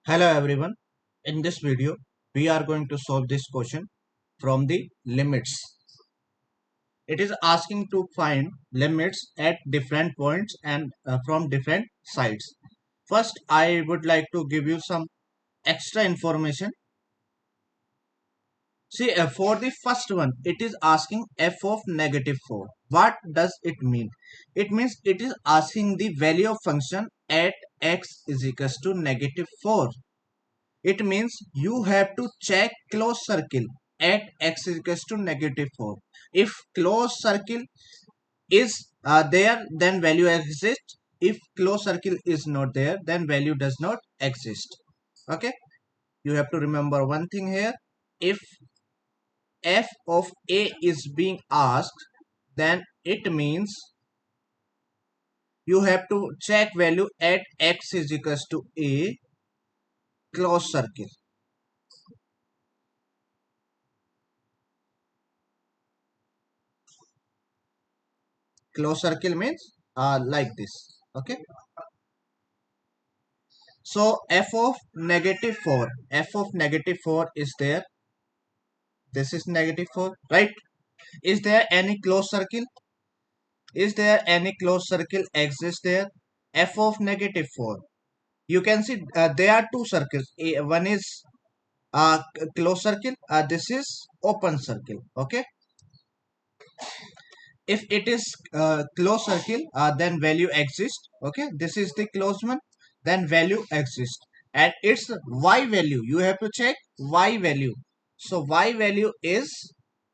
Hello everyone. In this video, we are going to solve this question from the limits. It is asking to find limits at different points and from different sides. First, I would like to give you some extra information. See, for the first one, it is asking f of -4. What does it mean? It means it is asking the value of function at x is equals to -4. It means you have to check closed circle at x is equals to -4. If closed circle is there, then value exists. If closed circle is not there, then value does not exist. Okay, you have to remember one thing here. If f of a is being asked, then it means you have to check value at x is equals to a closed circle. Closed circle means like this. Okay, so f of -4, f of -4 is there. This is -4, right? Is there any closed circle? Is there any closed circle exists there? F of -4. You can see there are two circles. One is closed circle. This is open circle. Okay. If it is closed circle, then value exists. Okay. This is the closed one. Then value exists. And its y value. You have to check y value. So y value is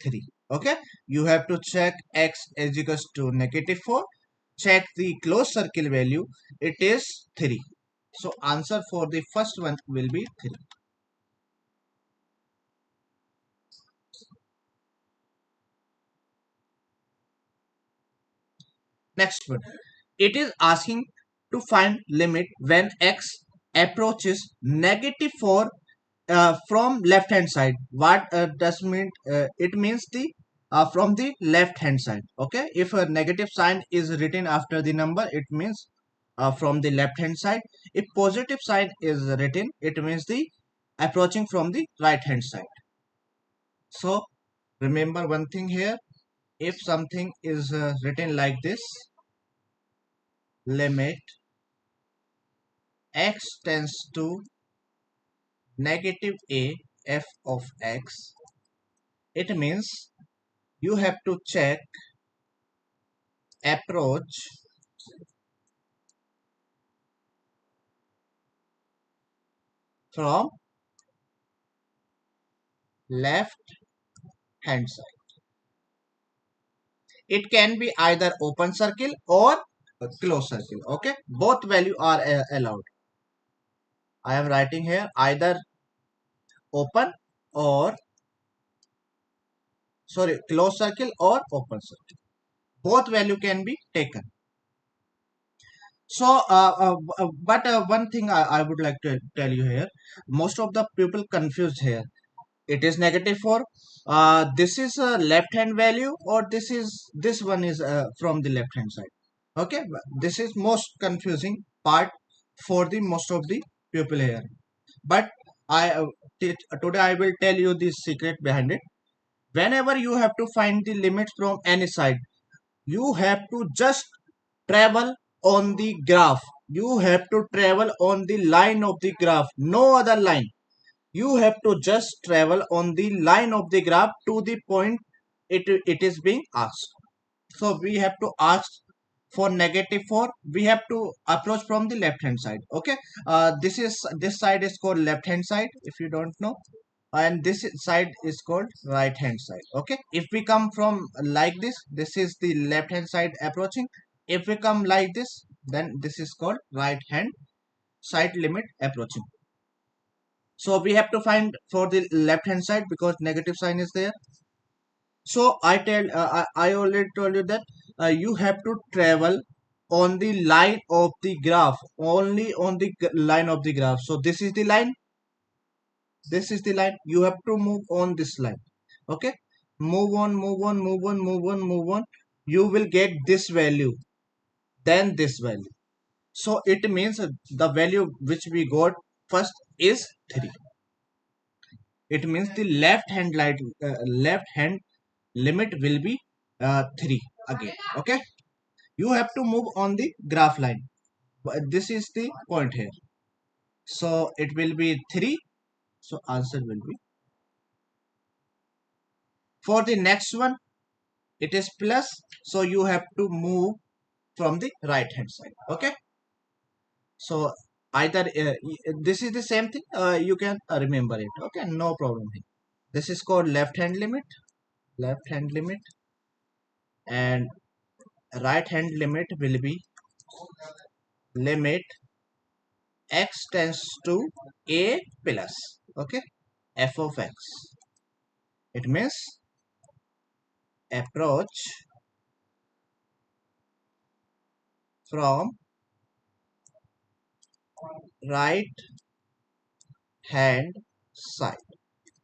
3. Okay. You have to check x is equals to -4. Check the closed circle value. It is 3. So answer for the first one will be 3. Next one. It is asking to find limit when x approaches -4 from left hand side. What does mean? It means the from the left hand side. Okay, if a negative sign is written after the number, it means from the left hand side. If positive sign is written, it means the approaching from the right hand side. So remember one thing here. If something is written like this, limit x tends to -a f of x, it means you have to check approach from left hand side. It can be either open circle or a closed circle. Okay, both value are allowed. I am writing here either open or sorry closed circle or open circle. Both value can be taken. So, but one thing I would like to tell you here, most of the people confused here. It is -4. This is a left hand value, or this one is from the left hand side. Okay, this is most confusing part for the most of the people here. But I today I will tell you the secret behind it. Whenever you have to find the limits from any side, you have to just travel on the graph. You have to travel on the line of the graph, no other line. You have to just travel on the line of the graph to the point it is being asked. So we have to ask for -4. We have to approach from the left hand side. Okay, this side is called left hand side, if you don't know, and this side is called right hand side. Okay, if we come from like this is the left hand side approaching. If we come like this, then this is called right hand side limit approaching. So we have to find for the left hand side because negative sign is there. So I already told you that you have to travel on the line of the graph, only on the line of the graph. So this is the line. This is the line. You have to move on this line. Okay, move on, move on, move on, move on, move on. You will get this value, then this value. So it means the value which we got first is 3. It means the left hand limit will be 3 again. Okay, you have to move on the graph line. This is the point here, so it will be 3. So answer will be for the next one. It is plus, so you have to move from the right hand side. Okay, so either this is the same thing, you can remember it. Okay, no problem here. This is called left hand limit, left hand limit, and right hand limit will be limit x tends to a plus, okay, f of x. It means approach from right hand side.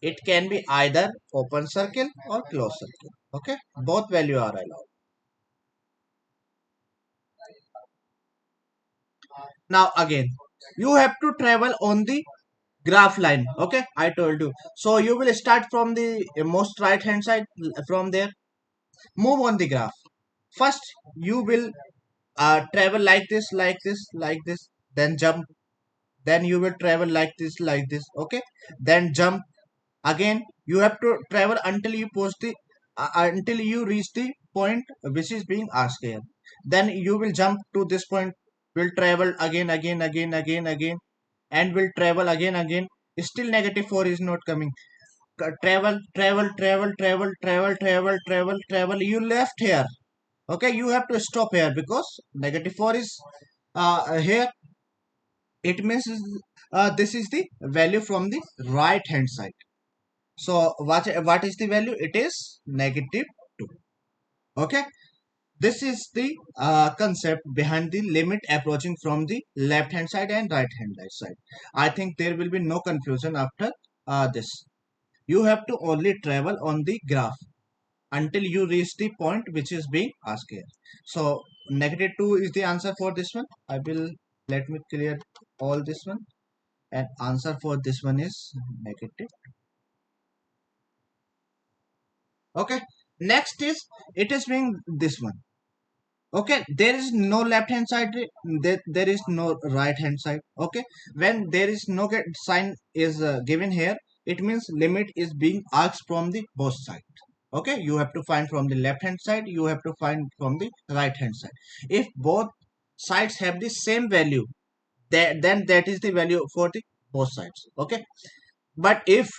It can be either open circle or closed circle. Okay, both value are allowed. Now again, you have to travel on the graph line. Okay, I told you. So you will start from the most right hand side. From there, move on the graph. First, you will travel like this, like this, like this, then jump. Then you will travel like this. Okay, then jump. Again, you have to travel until you post the until you reach the point which is being asked here. Then you will jump to this point, will travel again, and will travel again. Still negative 4 is not coming. Travel. You left here. Okay, you have to stop here because negative 4 is here. It means this is the value from the right hand side. So what is the value? It is negative 2. Okay. This is the concept behind the limit approaching from the left hand side and right hand side. I think there will be no confusion after this. You have to only travel on the graph until you reach the point which is being asked here. So negative 2 is the answer for this one. I will let me clear all this one, and answer for this one is negative. Okay, next is, it is being this one. Okay, there is no left hand side, there is no right hand side. Okay, when there is no sign is given here, it means limit is being asked from the both sides. Okay, you have to find from the left hand side, you have to find from the right hand side. If both sides have the same value, then that is the value for the both sides. Okay, but if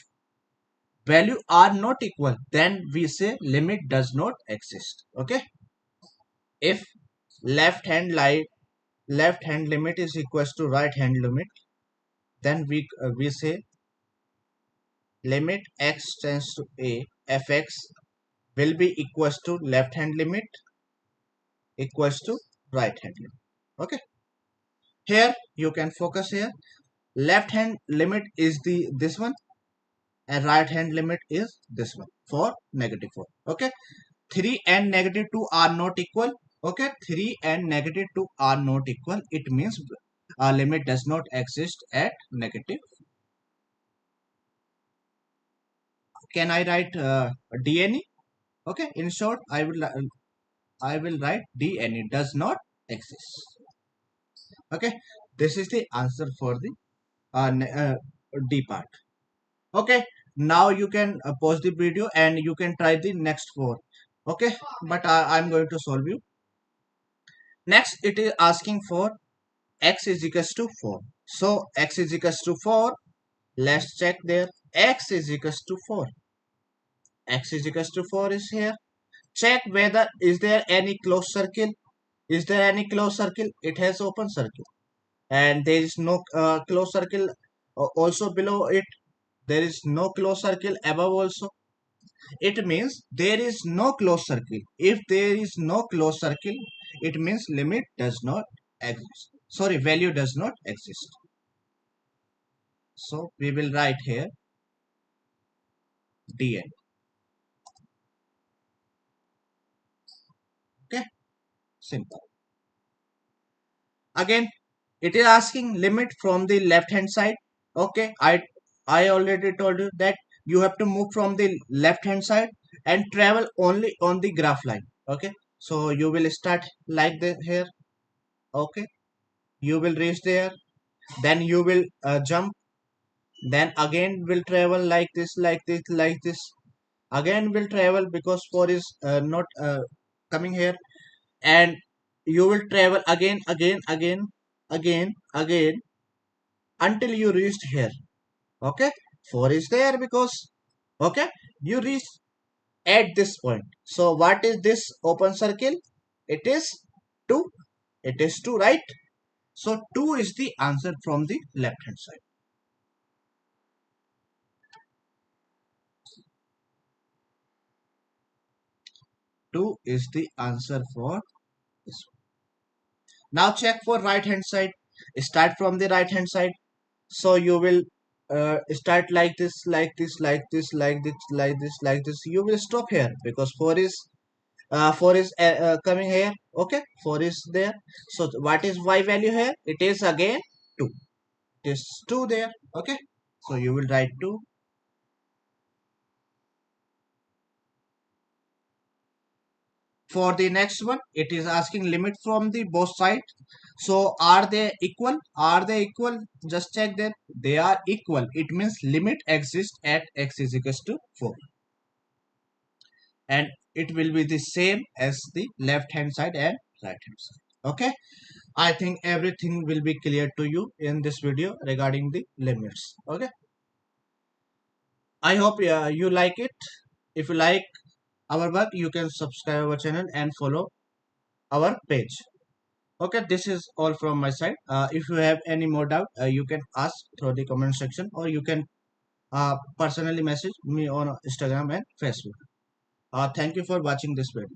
value are not equal, then we say limit does not exist. Okay, if left hand left hand limit is equals to right hand limit, then we say limit x tends to a fx will be equals to left hand limit equals to right hand limit. Okay, here you can focus here. Left hand limit is the this one, and right hand limit is this one for negative 4. Okay, 3 and negative 2 are not equal. Okay, 3 and negative 2 are not equal. It means a limit does not exist at negative. Can I write dne? Okay, in short, I will write dne does not exist. Okay, this is the answer for the d part. Okay, now you can pause the video and you can try the next four. Okay, but I'm going to solve you. Next, it is asking for x is equals to 4. So x is equals to 4. Let's check there. X is equals to 4. X is equals to 4 is here. Check whether is there any closed circle. Is there any closed circle? It has open circle. And there is no closed circle also below it. There is no closed circle above also. It means there is no closed circle. If there is no closed circle, it means limit does not exist. Sorry, value does not exist. So we will write here dn. Okay, simple. Again, it is asking limit from the left hand side. Okay, I already told you that you have to move from the left hand side and travel only on the graph line. Okay, so you will start like the here. Okay, you will reach there, then you will jump, then again will travel like this, like this, like this, again will travel because 4 is not coming here, and you will travel again until you reached here. Okay, 4 is there because, okay, you reach at this point. So what is this open circle? It is 2. It is 2, right? So 2 is the answer from the left hand side. 2 is the answer for this one. Now check for right hand side. Start from the right hand side. So you will start like this, like this, like this, like this, like this, like this. You will stop here because 4 is coming here. Okay, 4 is there. So what is y value here? It is again 2. It is 2 there. Okay, so you will write 2. For the next one, it is asking limit from the both sides. So are they equal? Are they equal? Just check that they are equal. It means limit exists at x is equals to 4, and it will be the same as the left hand side and right hand side. Okay, I think everything will be clear to you in this video regarding the limits. Okay, I hope you like it. If you like our work, you can subscribe our channel and follow our page. Okay, this is all from my side. If you have any more doubt, you can ask through the comment section, or you can personally message me on Instagram and Facebook. Thank you for watching this video.